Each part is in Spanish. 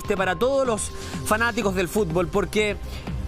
triste para todos los fanáticos del fútbol, porque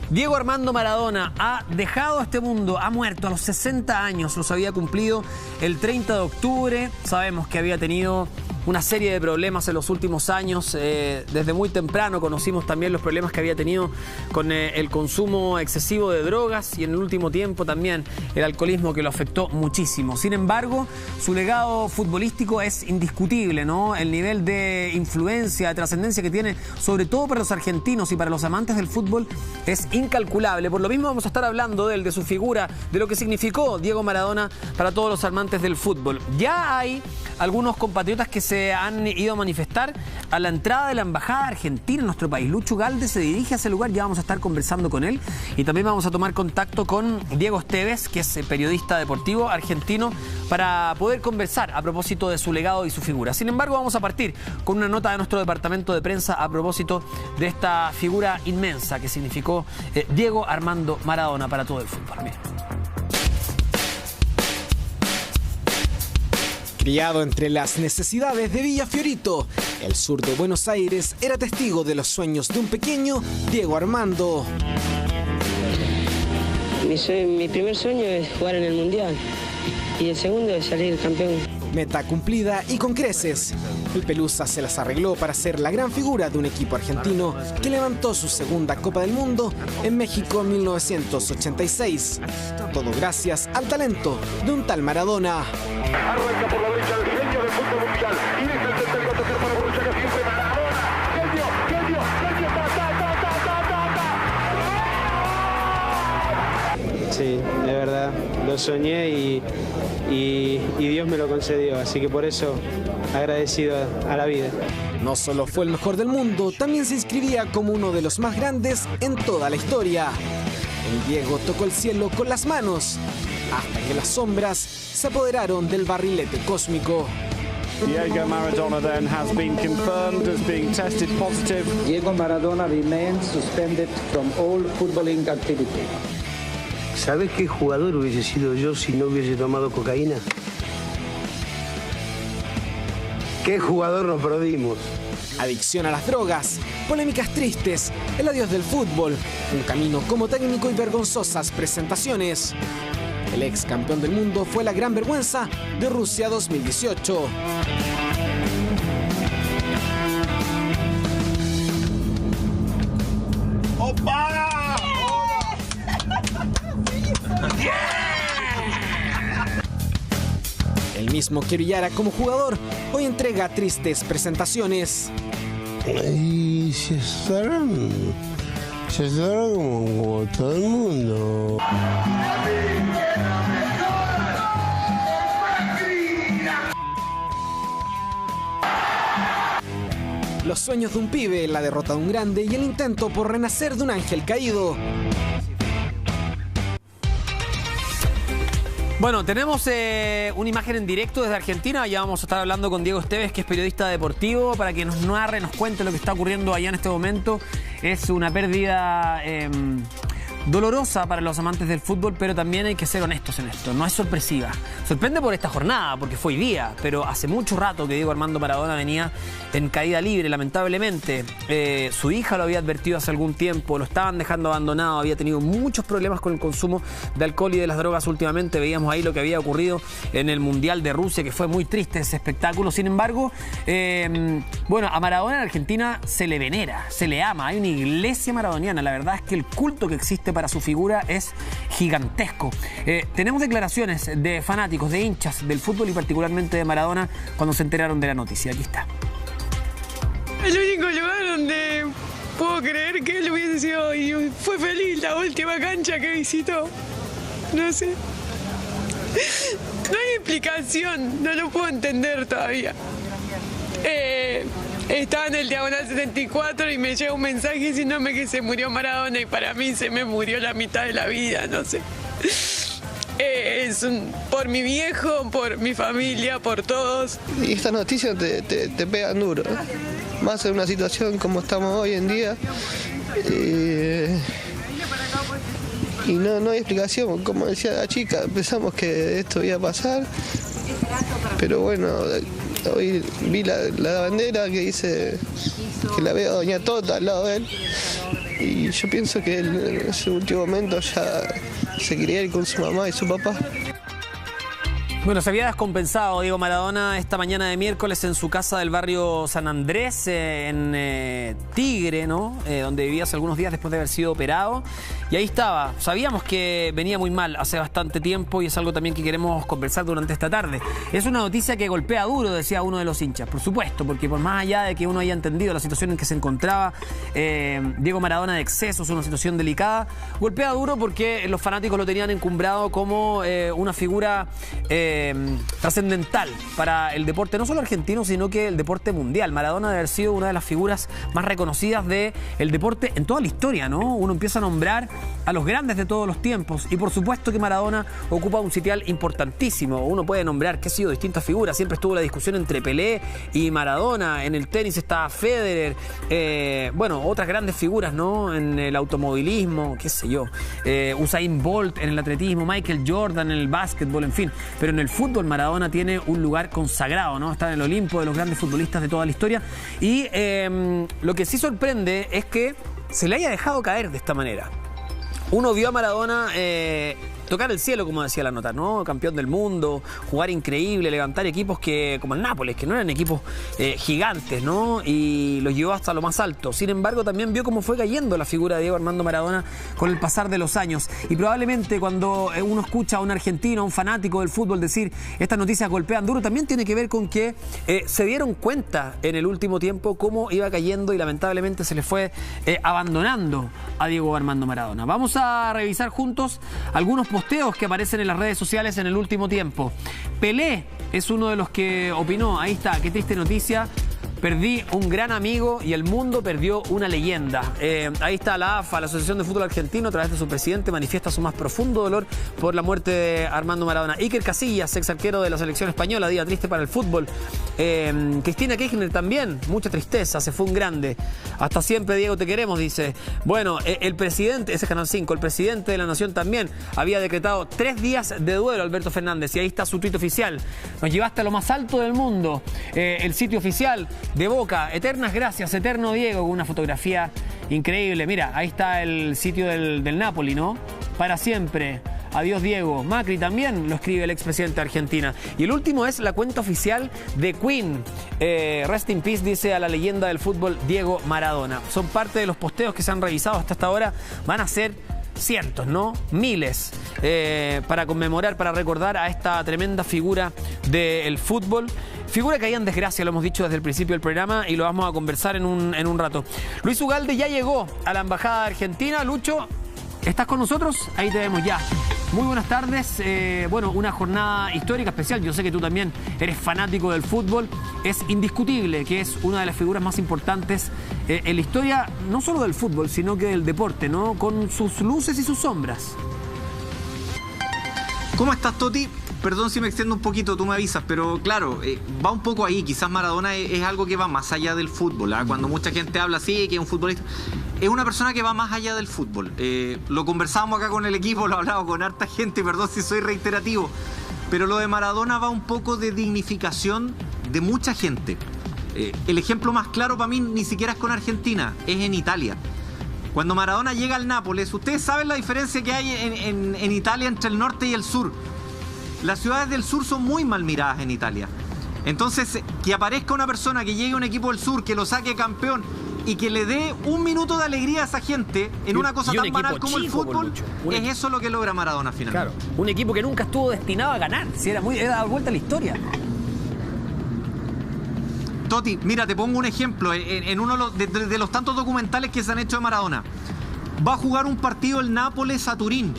Diego Armando Maradona ha dejado este mundo, ha muerto a los 60 años, los había cumplido el 30 de octubre. Sabemos que había tenido una serie de problemas en los últimos años. Desde muy temprano conocimos también los problemas que había tenido con el consumo excesivo de drogas y en el último tiempo también el alcoholismo, que lo afectó muchísimo. Sin embargo, su legado futbolístico es indiscutible, ¿no? El nivel de influencia, de trascendencia que tiene, sobre todo para los argentinos y para los amantes del fútbol, es incalculable. Por lo mismo vamos a estar hablando de él, de su figura, de lo que significó Diego Maradona para todos los amantes del fútbol. Ya hay algunos compatriotas que se han ido a manifestar a la entrada de la Embajada Argentina en nuestro país. Lucho Galde se dirige a ese lugar, ya vamos a estar conversando con él y también vamos a tomar contacto con Diego Esteves, que es periodista deportivo argentino, para poder conversar a propósito de su legado y su figura. Sin embargo, vamos a partir con una nota de nuestro departamento de prensa a propósito de esta figura inmensa que significó Diego Armando Maradona para todo el fútbol. Miren. Criado entre las necesidades de Villa Fiorito, el sur de Buenos Aires era testigo de los sueños de un pequeño Diego Armando. Mi primer sueño es jugar en el Mundial y el segundo es salir campeón. Meta cumplida y con creces. El Pelusa se las arregló para ser la gran figura de un equipo argentino que levantó su segunda Copa del Mundo en México en 1986. Todo gracias al talento de un tal Maradona. Arranca por la derecha el genio del fútbol mundial y deja el tercero a tocar para Borussia, que siempre Maradona. Genio, Sí, de verdad, lo soñé y Dios me lo concedió, así que por eso agradecido a la vida. No solo fue el mejor del mundo, también se inscribía como uno de los más grandes en toda la historia. El Diego tocó el cielo con las manos, hasta que las sombras se apoderaron del barrilete cósmico. Diego Maradona then has been confirmed as being tested positive. Diego Maradona remains suspended from all footballing activity. ¿Sabes qué jugador hubiese sido yo si no hubiese tomado cocaína? ¿Qué jugador nos perdimos? Adicción a las drogas, polémicas tristes, el adiós del fútbol, un camino como técnico y vergonzosas presentaciones. El ex campeón del mundo fue la gran vergüenza de Rusia 2018. ¡Opa! El mismo que brillara como jugador hoy entrega tristes presentaciones. Y se estarán como todo el mundo. Los sueños de un pibe, la derrota de un grande y el intento por renacer de un ángel caído. Bueno, tenemos una imagen en directo desde Argentina. Ya vamos a estar hablando con Diego Esteves, que es periodista deportivo, para que nos narre, nos cuente lo que está ocurriendo allá en este momento. Es una pérdida dolorosa para los amantes del fútbol, pero también hay que ser honestos en esto. No es sorpresiva. Sorprende por esta jornada, porque fue hoy día, pero hace mucho rato que Diego Armando Maradona venía en caída libre, lamentablemente. Su hija lo había advertido hace algún tiempo, lo estaban dejando abandonado, había tenido muchos problemas con el consumo de alcohol y de las drogas últimamente. Veíamos ahí lo que había ocurrido en el Mundial de Rusia, que fue muy triste ese espectáculo. Sin embargo, bueno, a Maradona en Argentina se le venera, se le ama. Hay una iglesia maradoniana. La verdad es que el culto que existe para su figura es gigantesco. Tenemos declaraciones de fanáticos, de hinchas del fútbol y particularmente de Maradona cuando se enteraron de la noticia. Aquí está. El único lugar donde puedo creer que él hubiese sido y fue feliz la última cancha que visitó. No sé. No hay explicación, no lo puedo entender todavía. Estaba en el diagonal 74 y me llega un mensaje diciéndome que se murió Maradona y para mí se me murió la mitad de la vida, no sé. Por mi viejo, por mi familia, por todos. Y estas noticias te pegan duro, ¿eh? Más en una situación como estamos hoy en día. Y no hay explicación, como decía la chica, pensamos que esto iba a pasar, pero bueno, hoy vi la bandera que dice que la veo a doña Tota al lado de él. Y yo pienso que él en ese último momento ya se quería ir con su mamá y su papá. Bueno, se había descompensado Diego Maradona esta mañana de miércoles en su casa del barrio San Andrés, en Tigre, ¿no? Donde vivía hace algunos días después de haber sido operado. Y ahí estaba. Sabíamos que venía muy mal hace bastante tiempo y es algo también que queremos conversar durante esta tarde. Es una noticia que golpea duro, decía uno de los hinchas, por supuesto, porque por más allá de que uno haya entendido la situación en que se encontraba Diego Maradona de excesos, una situación delicada, golpea duro porque los fanáticos lo tenían encumbrado como una figura trascendental para el deporte, no solo argentino, sino que el deporte mundial. Maradona debe haber sido una de las figuras más reconocidas del deporte en toda la historia, ¿no? Uno empieza a nombrar a los grandes de todos los tiempos y por supuesto que Maradona ocupa un sitial importantísimo. Uno puede nombrar, qué sé yo, distintas figuras. Siempre estuvo la discusión entre Pelé y Maradona. En el tenis está Federer, bueno, otras grandes figuras, ¿no? En el automovilismo, qué sé yo, Usain Bolt en el atletismo, Michael Jordan en el básquetbol, en fin. Pero en el fútbol Maradona tiene un lugar consagrado, ¿no? Está en el Olimpo de los grandes futbolistas de toda la historia. Y lo que sí sorprende es que se le haya dejado caer de esta manera. Uno vio a Maradona tocar el cielo, como decía la nota, ¿no? Campeón del mundo, jugar increíble, levantar equipos como el Nápoles, que no eran equipos gigantes, ¿no? Y los llevó hasta lo más alto. Sin embargo, también vio cómo fue cayendo la figura de Diego Armando Maradona con el pasar de los años. Y probablemente cuando uno escucha a un argentino, a un fanático del fútbol decir estas noticias golpean duro, también tiene que ver con que se dieron cuenta en el último tiempo cómo iba cayendo y lamentablemente se le fue abandonando a Diego Armando Maradona. Vamos a revisar juntos algunos posteos que aparecen en las redes sociales en el último tiempo. Pelé es uno de los que opinó. Ahí está, qué triste noticia. Perdí un gran amigo y el mundo perdió una leyenda. Ahí está la AFA, la Asociación de Fútbol Argentino, a través de su presidente, manifiesta su más profundo dolor por la muerte de Armando Maradona. Iker Casillas, ex arquero de la selección española, día triste para el fútbol. Cristina Kirchner también, mucha tristeza, se fue un grande. Hasta siempre, Diego, te queremos, dice. Bueno, el presidente, ese es Canal 5, el presidente de la Nación también había decretado 3 días de duelo, Alberto Fernández, y ahí está su tuit oficial. Nos llevaste a lo más alto del mundo. El sitio oficial de Boca, eternas gracias, eterno Diego, con una fotografía increíble. Mira, ahí está el sitio del Napoli, ¿no? Para siempre. Adiós, Diego. Macri también lo escribe el expresidente de Argentina. Y el último es la cuenta oficial de Queen. Rest in peace, dice a la leyenda del fútbol Diego Maradona. Son parte de los posteos que se han revisado hasta esta hora. Van a ser cientos, ¿no? Miles, para conmemorar, para recordar a esta tremenda figura del fútbol. Figura caía en desgracia, lo hemos dicho desde el principio del programa y lo vamos a conversar en un rato. Luis Ugalde ya llegó a la Embajada de Argentina. Lucho, ¿estás con nosotros? Ahí te vemos ya. Muy buenas tardes. Bueno, una jornada histórica especial. Yo sé que tú también eres fanático del fútbol. Es indiscutible que es una de las figuras más importantes en la historia, no solo del fútbol, sino que del deporte, ¿no? Con sus luces y sus sombras. ¿Cómo estás, Toti? Perdón si me extiendo un poquito, tú me avisas, pero claro, va un poco ahí. Quizás Maradona es algo que va más allá del fútbol, ¿eh? Cuando mucha gente habla así, que es un futbolista, es una persona que va más allá del fútbol. Lo conversamos acá con el equipo, lo hablamos con harta gente, perdón si soy reiterativo, pero lo de Maradona va un poco de dignificación de mucha gente. El ejemplo más claro para mí ni siquiera es con Argentina, es en Italia. Cuando Maradona llega al Nápoles, ustedes saben la diferencia que hay en Italia entre el norte y el sur. Las ciudades del sur son muy mal miradas en Italia. Entonces, que aparezca una persona que llegue a un equipo del sur, que lo saque campeón y que le dé un minuto de alegría a esa gente en una cosa tan banal como el fútbol, es eso lo que logra Maradona finalmente. Claro, un equipo que nunca estuvo destinado a ganar, si era dar vuelta a la historia. Toti, mira, te pongo un ejemplo. En uno de los tantos documentales que se han hecho de Maradona, va a jugar un partido el Nápoles a Turín.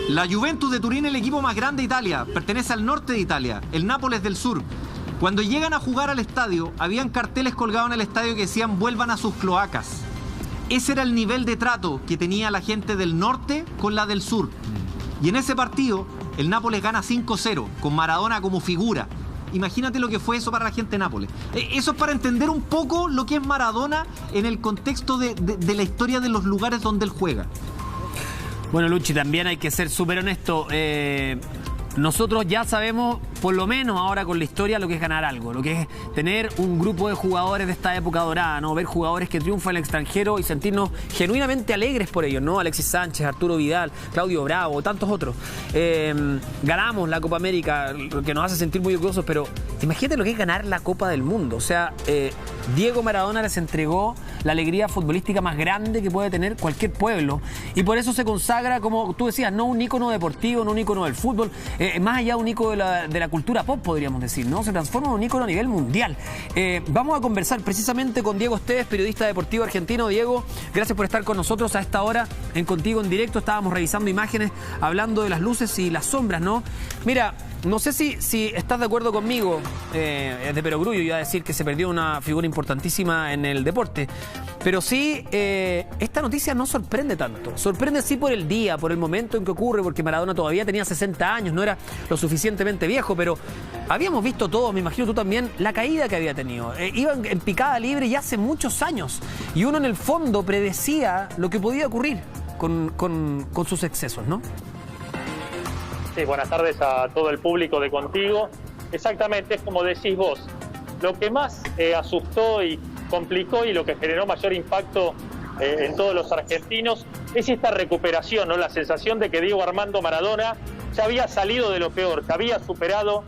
La Juventus de Turín es el equipo más grande de Italia, pertenece al norte de Italia, el Nápoles del sur. Cuando llegan a jugar al estadio, habían carteles colgados en el estadio que decían vuelvan a sus cloacas. Ese era el nivel de trato que tenía la gente del norte con la del sur. Y en ese partido, el Nápoles gana 5-0, con Maradona como figura. Imagínate lo que fue eso para la gente de Nápoles. Eso es para entender un poco lo que es Maradona en el contexto de la historia de los lugares donde él juega. Bueno, Luchi, también hay que ser súper honesto. Nosotros ya sabemos por lo menos ahora con la historia, lo que es ganar algo, lo que es tener un grupo de jugadores de esta época dorada, ¿no? Ver jugadores que triunfan en el extranjero y sentirnos genuinamente alegres por ellos, ¿no? Alexis Sánchez, Arturo Vidal, Claudio Bravo, tantos otros. Ganamos la Copa América, lo que nos hace sentir muy orgullosos, pero imagínate lo que es ganar la Copa del Mundo. O sea, Diego Maradona les entregó la alegría futbolística más grande que puede tener cualquier pueblo, y por eso se consagra, como tú decías, no un ícono deportivo, no un ícono del fútbol, más allá de un ícono de la cultura pop, podríamos decir, ¿no? Se transforma en un ícono a nivel mundial. Vamos a conversar precisamente con Diego Esteves, periodista deportivo argentino. Diego, gracias por estar con nosotros a esta hora en Contigo en Directo. Estábamos revisando imágenes, hablando de las luces y las sombras, ¿no? Mira, no sé si estás de acuerdo conmigo, de perogrullo iba a decir que se perdió una figura importantísima en el deporte, pero sí, esta noticia no sorprende tanto. Sorprende sí por el día, por el momento en que ocurre, porque Maradona todavía tenía 60 años, no era lo suficientemente viejo, pero habíamos visto todos, me imagino tú también, la caída que había tenido. Iba en picada libre ya hace muchos años, y uno en el fondo predecía lo que podía ocurrir con sus excesos, ¿no? Sí, buenas tardes a todo el público de Contigo. Exactamente, es como decís vos. Lo que más asustó y complicó y lo que generó mayor impacto en todos los argentinos es esta recuperación, ¿no? La sensación de que Diego Armando Maradona ya había salido de lo peor, que había superado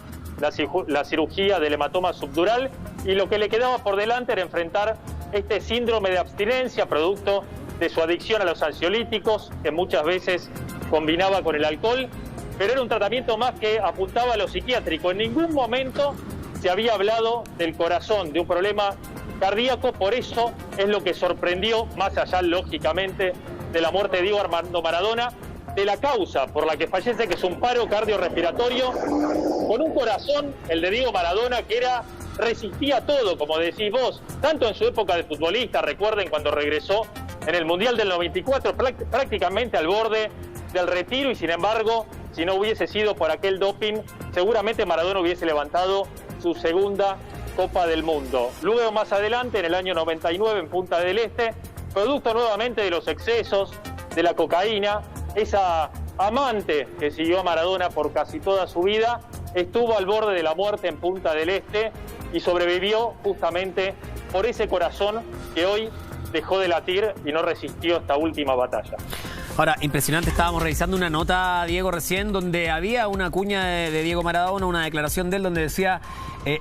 la cirugía del hematoma subdural, y lo que le quedaba por delante era enfrentar este síndrome de abstinencia producto de su adicción a los ansiolíticos, que muchas veces combinaba con el alcohol, pero era un tratamiento más que apuntaba a lo psiquiátrico. En ningún momento se había hablado del corazón, de un problema cardíaco. Por eso es lo que sorprendió, más allá, lógicamente, de la muerte de Diego Armando Maradona, de la causa por la que fallece, que es un paro cardiorrespiratorio, con un corazón, el de Diego Maradona, que resistía todo, como decís vos, tanto en su época de futbolista. Recuerden cuando regresó en el Mundial del 94, prácticamente al borde del retiro, y sin embargo, si no hubiese sido por aquel doping, seguramente Maradona hubiese levantado su segunda Copa del Mundo. Luego, más adelante, en el año 99, en Punta del Este, producto nuevamente de los excesos de la cocaína, esa amante que siguió a Maradona por casi toda su vida, estuvo al borde de la muerte en Punta del Este y sobrevivió justamente por ese corazón que hoy dejó de latir y no resistió esta última batalla. Ahora, impresionante, estábamos revisando una nota, Diego, recién, donde había una cuña de Diego Maradona, una declaración de él donde decía,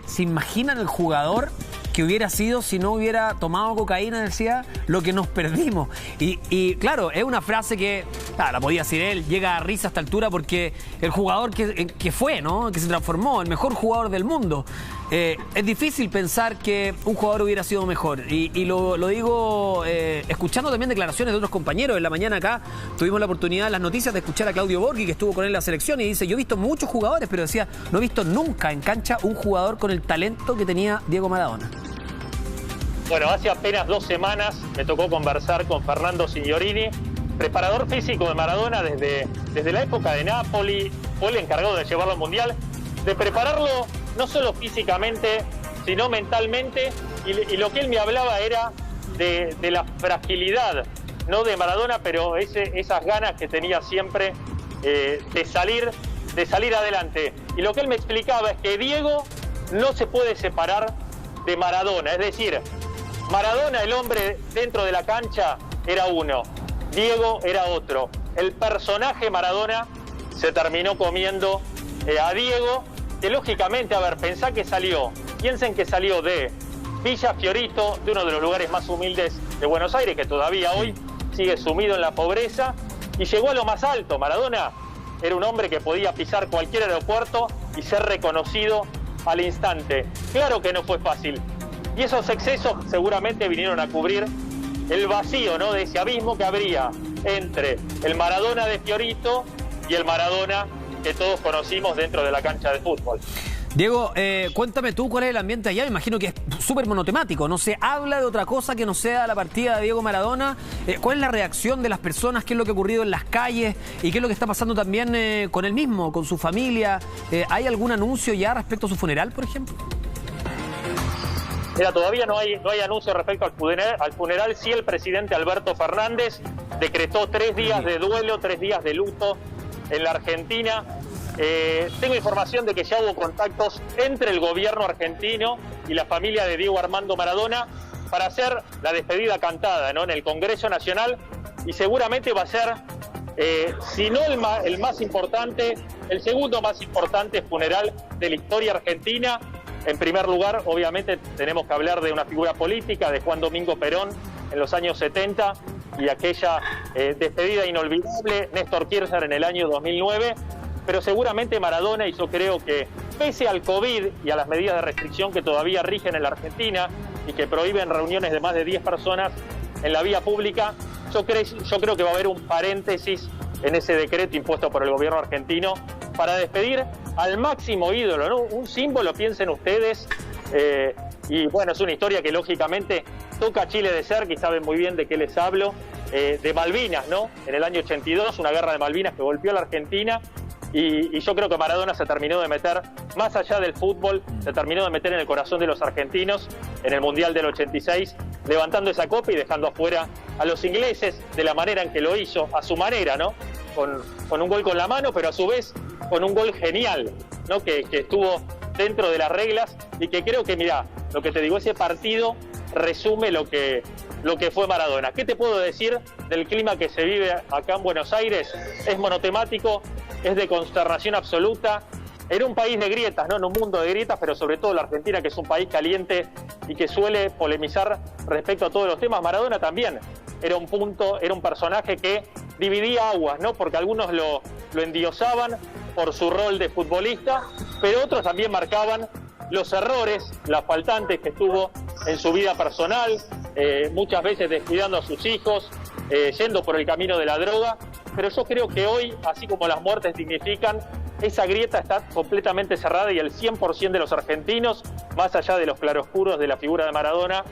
¿se imaginan el jugador que hubiera sido si no hubiera tomado cocaína? Decía, lo que nos perdimos. Y claro, es una frase que, la podía decir él, llega a risa a esta altura porque el jugador que fue, ¿no? Que se transformó, el mejor jugador del mundo. Es difícil pensar que un jugador hubiera sido mejor. Y lo digo escuchando también declaraciones de otros compañeros. En la mañana acá tuvimos la oportunidad en las noticias de escuchar a Claudio Borghi, que estuvo con él en la selección, y dice, yo he visto muchos jugadores, pero decía, no he visto nunca en cancha un jugador con el talento que tenía Diego Maradona. Bueno, hace apenas 2 semanas me tocó conversar con Fernando Signorini, preparador físico de Maradona desde la época de Napoli. Fue el encargado de llevarlo al Mundial, de prepararlo no solo físicamente, sino mentalmente, y lo que él me hablaba era de la fragilidad, no de Maradona, pero esas ganas que tenía siempre de salir adelante. Y lo que él me explicaba es que Diego no se puede separar de Maradona, es decir, Maradona, el hombre dentro de la cancha, era uno, Diego era otro. El personaje Maradona se terminó comiendo a Diego, que lógicamente, piensen que salió de Villa Fiorito, de uno de los lugares más humildes de Buenos Aires, que todavía hoy sigue sumido en la pobreza, y llegó a lo más alto. Maradona era un hombre que podía pisar cualquier aeropuerto y ser reconocido al instante. Claro que no fue fácil. Y esos excesos seguramente vinieron a cubrir el vacío, ¿no?, de ese abismo que habría entre el Maradona de Fiorito y el Maradona que todos conocimos dentro de la cancha de fútbol. Diego, cuéntame tú cuál es el ambiente allá. Me imagino que es súper monotemático. No se habla de otra cosa que no sea la partida de Diego Maradona. ¿Cuál es la reacción de las personas? ¿Qué es lo que ha ocurrido en las calles? ¿Y qué es lo que está pasando también con él mismo, con su familia? ¿Hay algún anuncio ya respecto a su funeral, por ejemplo? Mira, todavía no hay anuncio respecto al funeral. Sí, el presidente Alberto Fernández decretó 3 días de duelo, 3 días de luto en la Argentina. Tengo información de que ya hubo contactos entre el gobierno argentino y la familia de Diego Armando Maradona para hacer la despedida cantada, ¿no?, en el Congreso Nacional, y seguramente va a ser, si no el más importante, el segundo más importante funeral de la historia argentina. En primer lugar, obviamente, tenemos que hablar de una figura política, de Juan Domingo Perón en los años 70 y aquella despedida inolvidable, Néstor Kirchner en el año 2009, pero seguramente Maradona, y yo creo que pese al COVID y a las medidas de restricción que todavía rigen en la Argentina y que prohíben reuniones de más de 10 personas en la vía pública, yo creo que va a haber un paréntesis en ese decreto impuesto por el gobierno argentino para despedir al máximo ídolo, ¿no? Un símbolo, piensen ustedes, y bueno, es una historia que lógicamente toca a Chile de cerca y saben muy bien de qué les hablo, de Malvinas, ¿no? En el año 82, una guerra de Malvinas que golpeó a la Argentina, y yo creo que Maradona se terminó de meter, más allá del fútbol, se terminó de meter en el corazón de los argentinos en el Mundial del 86, levantando esa copa y dejando afuera a los ingleses de la manera en que lo hizo, a su manera, ¿no? Con un gol con la mano, pero a su vez con un gol genial, ¿no? Que estuvo dentro de las reglas y que creo que, mirá, lo que te digo, ese partido resume lo que fue Maradona. ¿Qué te puedo decir del clima que se vive acá en Buenos Aires? Es monotemático, es de consternación absoluta. En un país de grietas, ¿no? En un mundo de grietas, pero sobre todo la Argentina, que es un país caliente y que suele polemizar respecto a todos los temas. Maradona también era un personaje que dividía aguas, ¿no? Porque algunos lo endiosaban por su rol de futbolista, pero otros también marcaban los errores, las faltantes que tuvo en su vida personal, muchas veces descuidando a sus hijos, yendo por el camino de la droga. Pero yo creo que hoy, así como las muertes dignifican, esa grieta está completamente cerrada y el 100% de los argentinos, más allá de los claroscuros de la figura de Maradona,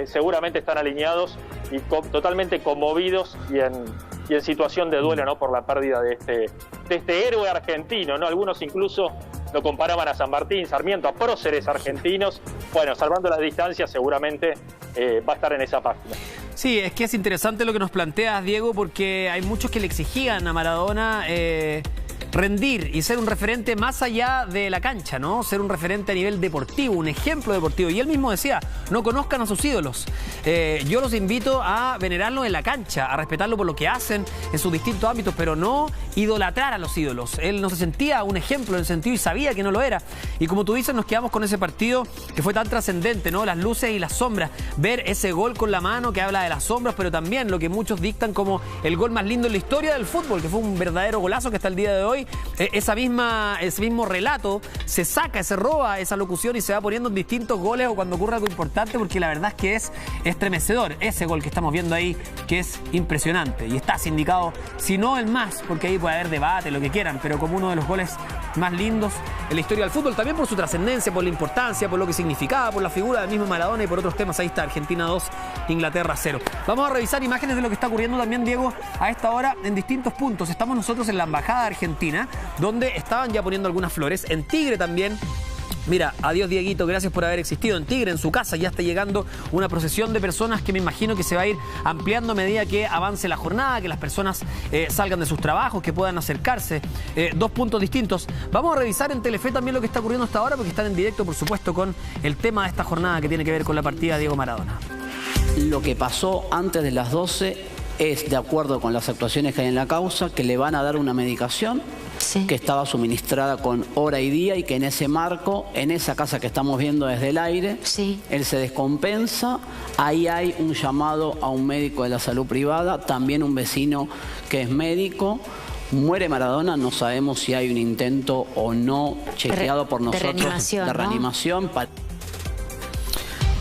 seguramente están alineados y totalmente conmovidos y en situación de duelo, ¿no?, por la pérdida de este héroe argentino, ¿no? Algunos incluso lo comparaban a San Martín, Sarmiento, a próceres argentinos. Bueno, salvando las distancias, seguramente va a estar en esa página. Sí, es que es interesante lo que nos planteas, Diego, porque hay muchos que le exigían a Maradona rendir y ser un referente más allá de la cancha, ¿no? Ser un referente a nivel deportivo, un ejemplo deportivo. Y él mismo decía, no conozcan a sus ídolos. Yo los invito a venerarlos en la cancha, a respetarlo por lo que hacen en sus distintos ámbitos, pero no idolatrar a los ídolos. Él no se sentía un ejemplo en el sentido y sabía que no lo era. Y como tú dices, nos quedamos con ese partido que fue tan trascendente, ¿no? Las luces y las sombras. Ver ese gol con la mano que habla de las sombras, pero también lo que muchos dictan como el gol más lindo en la historia del fútbol, que fue un verdadero golazo que hasta el día de hoy ese mismo relato se saca, se roba esa locución y se va poniendo en distintos goles o cuando ocurre algo importante, porque la verdad es que es estremecedor ese gol que estamos viendo ahí, que es impresionante y está sindicado, si no el más, porque ahí puede haber debate, lo que quieran, pero como uno de los goles más lindos en la historia del fútbol, también por su trascendencia, por la importancia, por lo que significaba, por la figura del mismo Maradona y por otros temas. Ahí está, Argentina 2, Inglaterra 0. Vamos a revisar imágenes de lo que está ocurriendo también, Diego, a esta hora en distintos puntos. Estamos nosotros en la Embajada Argentina, donde estaban ya poniendo algunas flores. En Tigre también. Mira, adiós Dieguito, gracias por haber existido. En Tigre, en su casa, ya está llegando una procesión de personas que me imagino que se va a ir ampliando a medida que avance la jornada, que las personas salgan de sus trabajos, que puedan acercarse. Dos puntos distintos. Vamos a revisar en Telefe también lo que está ocurriendo hasta ahora, porque están en directo, por supuesto, con el tema de esta jornada que tiene que ver con la partida de Diego Maradona. Lo que pasó antes de las 12 es, de acuerdo con las actuaciones que hay en la causa, que le van a dar una medicación que estaba suministrada con hora y día y que en ese marco, en esa casa que estamos viendo desde el aire, él se descompensa. Ahí hay un llamado a un médico de la salud privada, también un vecino que es médico. Muere Maradona, no sabemos si hay un intento o no chequeado por nosotros de reanimación.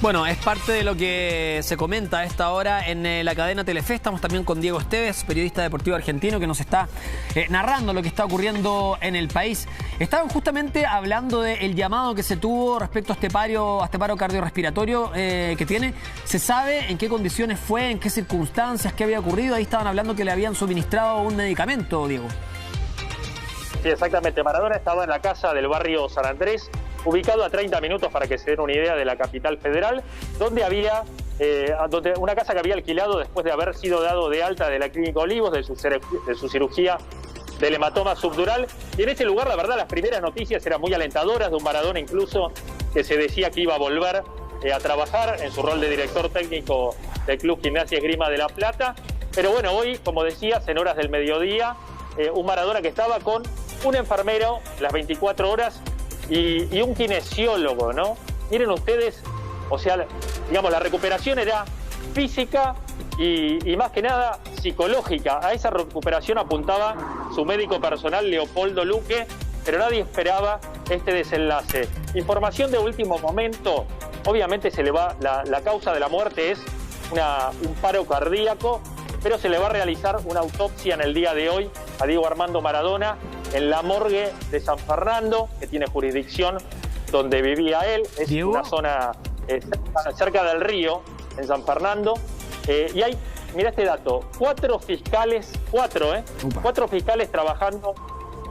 Bueno, es parte de lo que se comenta a esta hora en la cadena Telefe. Estamos también con Diego Esteves, periodista deportivo argentino, que nos está narrando lo que está ocurriendo en el país. Estaban justamente hablando del llamado que se tuvo respecto a este paro cardiorrespiratorio que tiene. ¿Se sabe en qué condiciones fue, en qué circunstancias, qué había ocurrido? Ahí estaban hablando que le habían suministrado un medicamento, Diego. Sí, exactamente. Maradona estaba en la casa del barrio San Andrés, ubicado a 30 minutos, para que se den una idea, de la capital federal, donde había una casa que había alquilado después de haber sido dado de alta de la Clínica Olivos, de su cirugía del hematoma subdural. Y en ese lugar, la verdad, las primeras noticias eran muy alentadoras, de un Maradona incluso que se decía que iba a volver a trabajar en su rol de director técnico del Club Gimnasia Esgrima de La Plata. Pero bueno, hoy, como decías, en horas del mediodía, un Maradona que estaba con un enfermero las 24 horas y un kinesiólogo, ¿no? Miren ustedes, o sea, digamos, la recuperación era física y más que nada psicológica. A esa recuperación apuntaba su médico personal, Leopoldo Luque, pero nadie esperaba este desenlace. Información de último momento, obviamente se le va, la causa de la muerte es un paro cardíaco, pero se le va a realizar una autopsia en el día de hoy a Diego Armando Maradona en la morgue de San Fernando, que tiene jurisdicción donde vivía él. Es ¿Diego? Una zona cerca del río, en San Fernando. Y hay, mira este dato, cuatro fiscales trabajando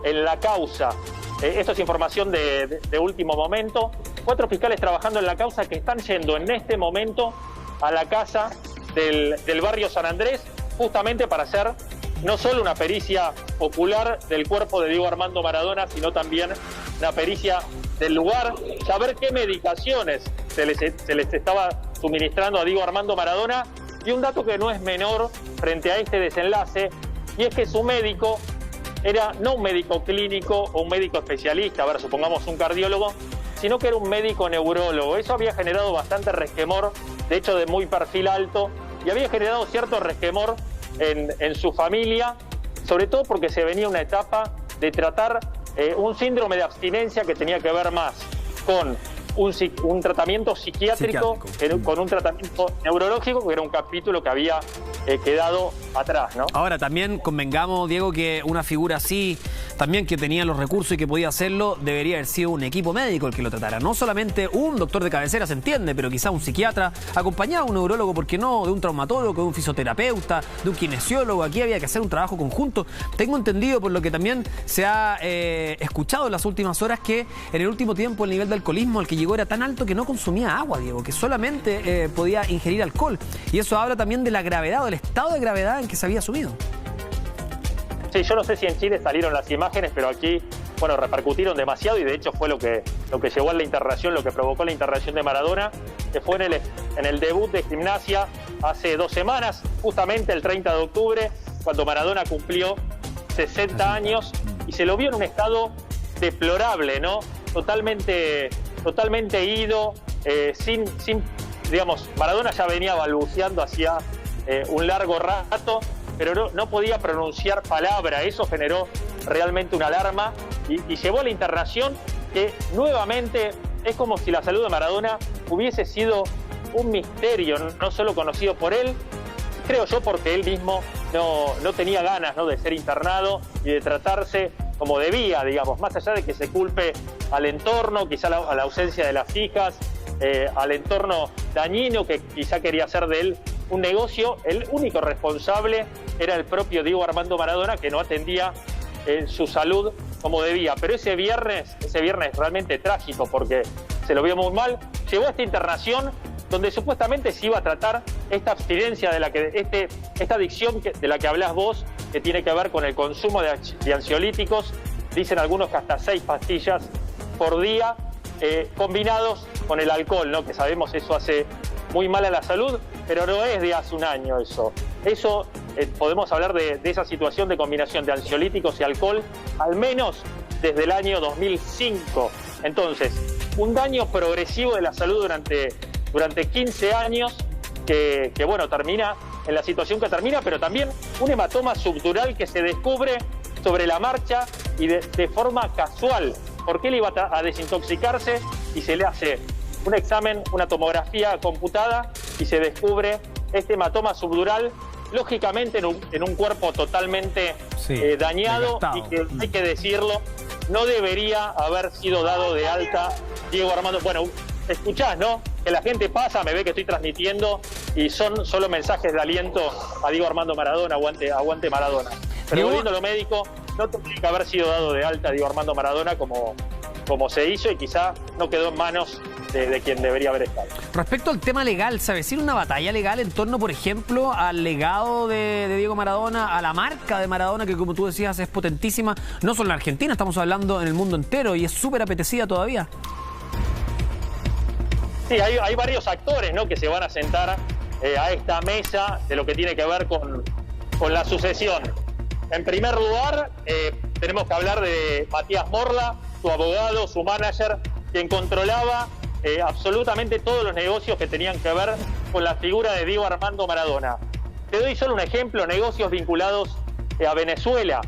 en la causa. Esto es información de último momento. 4 fiscales trabajando en la causa que están yendo en este momento a la casa del barrio San Andrés, justamente para hacer no solo una pericia ocular del cuerpo de Diego Armando Maradona, sino también una pericia del lugar, saber qué medicaciones se les estaba suministrando a Diego Armando Maradona. Y un dato que no es menor frente a este desenlace, y es que su médico era no un médico clínico o un médico especialista, a ver, supongamos un cardiólogo, sino que era un médico neurólogo. Eso había generado bastante resquemor, de hecho de muy perfil alto, y había generado cierto resquemor en su familia, sobre todo porque se venía una etapa de tratar un síndrome de abstinencia que tenía que ver más con un tratamiento psiquiátrico. Con un tratamiento neurológico, que era un capítulo que había quedado atrás, ¿no? Ahora, también convengamos, Diego, que una figura así, también que tenía los recursos y que podía hacerlo, debería haber sido un equipo médico el que lo tratara. No solamente un doctor de cabecera, se entiende, pero quizá un psiquiatra, acompañado de un neurólogo, ¿por qué no? De un traumatólogo, de un fisioterapeuta, de un kinesiólogo. Aquí había que hacer un trabajo conjunto. Tengo entendido, por lo que también se ha escuchado en las últimas horas, que en el último tiempo el nivel de alcoholismo al que llegó era tan alto que no consumía agua, Diego, que solamente podía ingerir alcohol. Y eso habla también de la gravedad, del estado de gravedad en que se había subido. Sí, yo no sé si en Chile salieron las imágenes, pero aquí, bueno, repercutieron demasiado, y de hecho fue lo que llevó a la internación, lo que provocó la internación de Maradona, que fue en el debut de Gimnasia hace 2 semanas, justamente el 30 de octubre, cuando Maradona cumplió 60 años y se lo vio en un estado deplorable, ¿no? Totalmente ido, digamos, Maradona ya venía balbuceando hacía un largo rato, pero no podía pronunciar palabra. Eso generó realmente una alarma y llevó a la internación, que nuevamente es como si la salud de Maradona hubiese sido un misterio, no solo conocido por él, creo yo, porque él mismo no tenía ganas, ¿no?, de ser internado y de tratarse como debía, digamos, más allá de que se culpe al entorno, quizá a la ausencia de las hijas, al entorno dañino que quizá quería hacer de él un negocio. El único responsable era el propio Diego Armando Maradona, que no atendía su salud como debía. Pero ese viernes realmente trágico, porque se lo vio muy mal, llegó a esta internación donde supuestamente se iba a tratar esta abstinencia, esta adicción de la que hablás vos, que tiene que ver con el consumo de ansiolíticos. Dicen algunos que hasta 6 pastillas por día, combinados con el alcohol, ¿no?, que sabemos eso hace muy mal a la salud, pero no es de hace un año eso. Eso podemos hablar de esa situación de combinación de ansiolíticos y alcohol, al menos desde el año 2005. Entonces, un daño progresivo de la salud durante 15 años que bueno, termina en la situación que termina, pero también un hematoma subdural que se descubre sobre la marcha y de forma casual, porque él iba a desintoxicarse y se le hace un examen, una tomografía computada, y se descubre este hematoma subdural, lógicamente en un cuerpo totalmente dañado, y que, hay que decirlo, no debería haber sido dado de alta Diego Armando. Bueno, escuchás, ¿no?, que la gente pasa, me ve que estoy transmitiendo y son solo mensajes de aliento a Diego Armando Maradona, aguante Maradona. Pero volviendo a lo médico, no tendría que haber sido dado de alta a Diego Armando Maradona como se hizo, y quizá no quedó en manos de quien debería haber estado. Respecto al tema legal, ¿se avecina una batalla legal en torno, por ejemplo, al legado de Diego Maradona, a la marca de Maradona, que como tú decías es potentísima, no solo en Argentina, estamos hablando en el mundo entero y es súper apetecida todavía? Sí, hay varios actores, ¿no?, que se van a sentar a esta mesa de lo que tiene que ver con la sucesión. En primer lugar, tenemos que hablar de Matías Morla, su abogado, su manager, quien controlaba absolutamente todos los negocios que tenían que ver con la figura de Diego Armando Maradona. Te doy solo un ejemplo, negocios vinculados a Venezuela.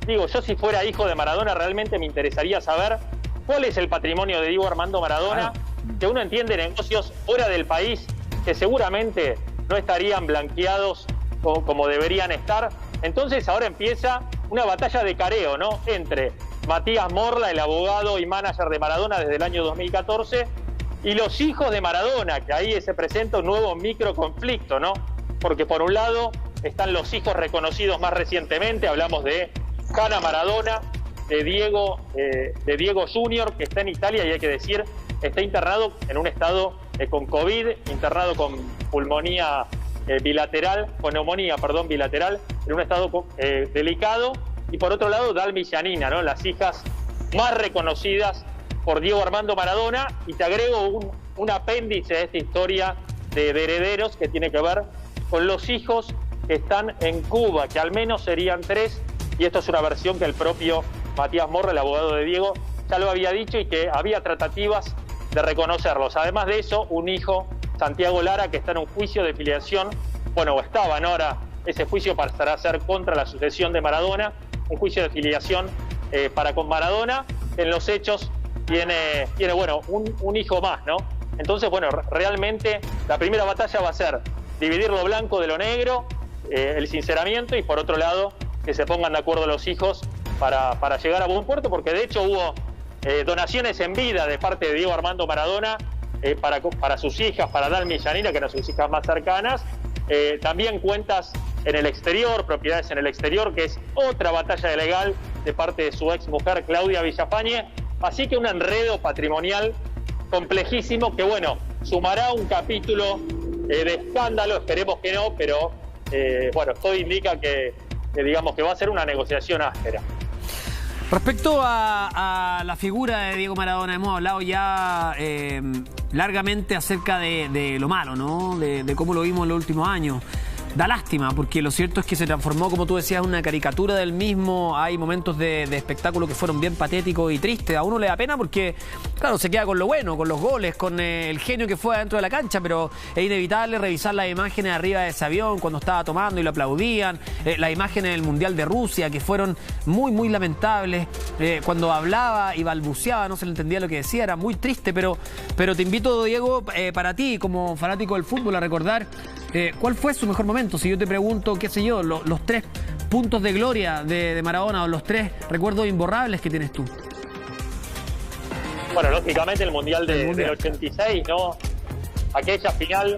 Digo, yo si fuera hijo de Maradona realmente me interesaría saber cuál es el patrimonio de Diego Armando Maradona, que uno entiende negocios fuera del país que seguramente no estarían blanqueados como deberían estar. Entonces ahora empieza una batalla de careo, ¿no?, entre Matías Morla, el abogado y manager de Maradona desde el año 2014, y los hijos de Maradona, que ahí se presenta un nuevo microconflicto, ¿no? Porque por un lado están los hijos reconocidos más recientemente, hablamos de Hanna Maradona, de Diego Junior, que está en Italia y hay que decir, está internado en un estado con COVID, internado con neumonía bilateral, en un estado delicado. Y por otro lado, Dalmi y Janina, ¿no?, las hijas más reconocidas por Diego Armando Maradona. Y te agrego un apéndice de esta historia de herederos que tiene que ver con los hijos que están en Cuba, que al menos serían 3, y esto es una versión que el propio Matías Morla, el abogado de Diego, ya lo había dicho y que había tratativas de reconocerlos. Además de eso, un hijo, Santiago Lara, que está en un juicio de filiación, o estaba, ¿no? Ahora ese juicio pasará a ser contra la sucesión de Maradona, un juicio de filiación para con Maradona. En los hechos tiene un hijo más, ¿no? Entonces, realmente la primera batalla va a ser dividir lo blanco de lo negro, el sinceramiento, y por otro lado, que se pongan de acuerdo los hijos para llegar a buen puerto, porque de hecho hubo donaciones en vida de parte de Diego Armando Maradona para sus hijas, para Dalmi y Janina, que eran sus hijas más cercanas. También cuentas en el exterior, propiedades en el exterior, que es otra batalla legal de parte de su ex mujer Claudia Villafañe. Así que un enredo patrimonial complejísimo que, sumará un capítulo de escándalo, esperemos que no, pero todo indica que va a ser una negociación áspera. Respecto a la figura de Diego Maradona, hemos hablado ya largamente acerca de lo malo, ¿no?, de cómo lo vimos en los últimos años. Da lástima, porque lo cierto es que se transformó, como tú decías, en una caricatura del mismo. Hay momentos de espectáculo que fueron bien patéticos y tristes. A uno le da pena porque, claro, se queda con lo bueno, con los goles, con el genio que fue adentro de la cancha, pero es inevitable revisar las imágenes arriba de ese avión cuando estaba tomando y lo aplaudían, las imágenes del Mundial de Rusia, que fueron muy, muy lamentables. Cuando hablaba y balbuceaba, no se le entendía lo que decía, era muy triste, pero te invito, Diego, para ti, como fanático del fútbol, a recordar ¿cuál fue su mejor momento? Si yo te pregunto, qué sé yo, los 3 puntos de gloria de Maradona, o los 3 recuerdos imborrables que tienes tú. Lógicamente el Mundial del 86, ¿no? Aquella final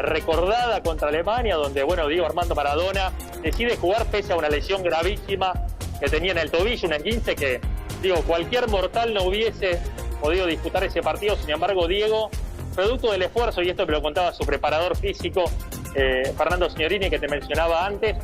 recordada contra Alemania, donde, Diego Armando Maradona decide jugar pese a una lesión gravísima que tenía en el tobillo, un esguince que, cualquier mortal no hubiese podido disputar ese partido. Sin embargo, Diego, producto del esfuerzo, y esto me lo contaba su preparador físico, Fernando Signorini, que te mencionaba antes,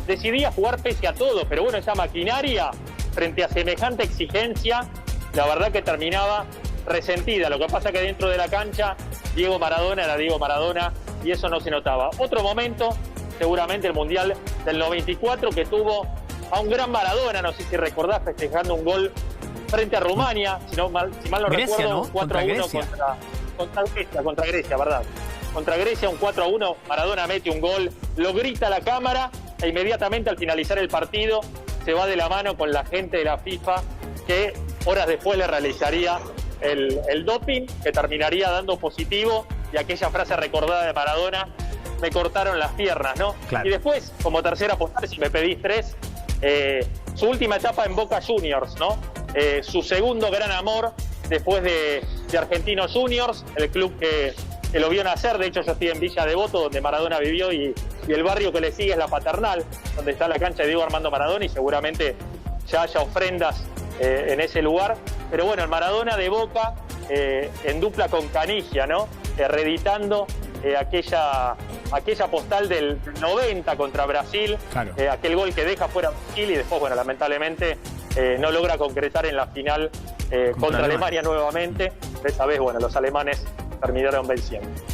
decidía jugar pese a todo, pero esa maquinaria, frente a semejante exigencia, la verdad que terminaba resentida. Lo que pasa que dentro de la cancha, Diego Maradona era Diego Maradona, y eso no se notaba. Otro momento, seguramente el Mundial del 94, que tuvo a un gran Maradona, no sé si recordás, festejando un gol frente a Rumania, si mal no Grecia, recuerdo, ¿no? un 4-1 contra Grecia, ¿verdad? Contra Grecia, un 4-1, Maradona mete un gol, lo grita a la cámara e inmediatamente al finalizar el partido se va de la mano con la gente de la FIFA, que horas después le realizaría el doping, que terminaría dando positivo, y aquella frase recordada de Maradona, me cortaron las piernas, ¿no? Claro. Y después, como tercera postal, si me pedís 3, su última etapa en Boca Juniors, ¿no? Su segundo gran amor después de Argentinos Juniors, el club que lo vio nacer. De hecho, yo estoy en Villa Devoto, donde Maradona vivió, y el barrio que le sigue es La Paternal, donde está la cancha de Diego Armando Maradona, y seguramente ya haya ofrendas en ese lugar. Pero el Maradona de Boca en dupla con Canigia, ¿no? Reeditando aquella postal del 90 contra Brasil, claro. Aquel gol que deja fuera Brasil y después, bueno, lamentablemente no logra concretar en la final contra Alemania nuevamente. Esa vez, bueno, los alemanes terminaron venciendo.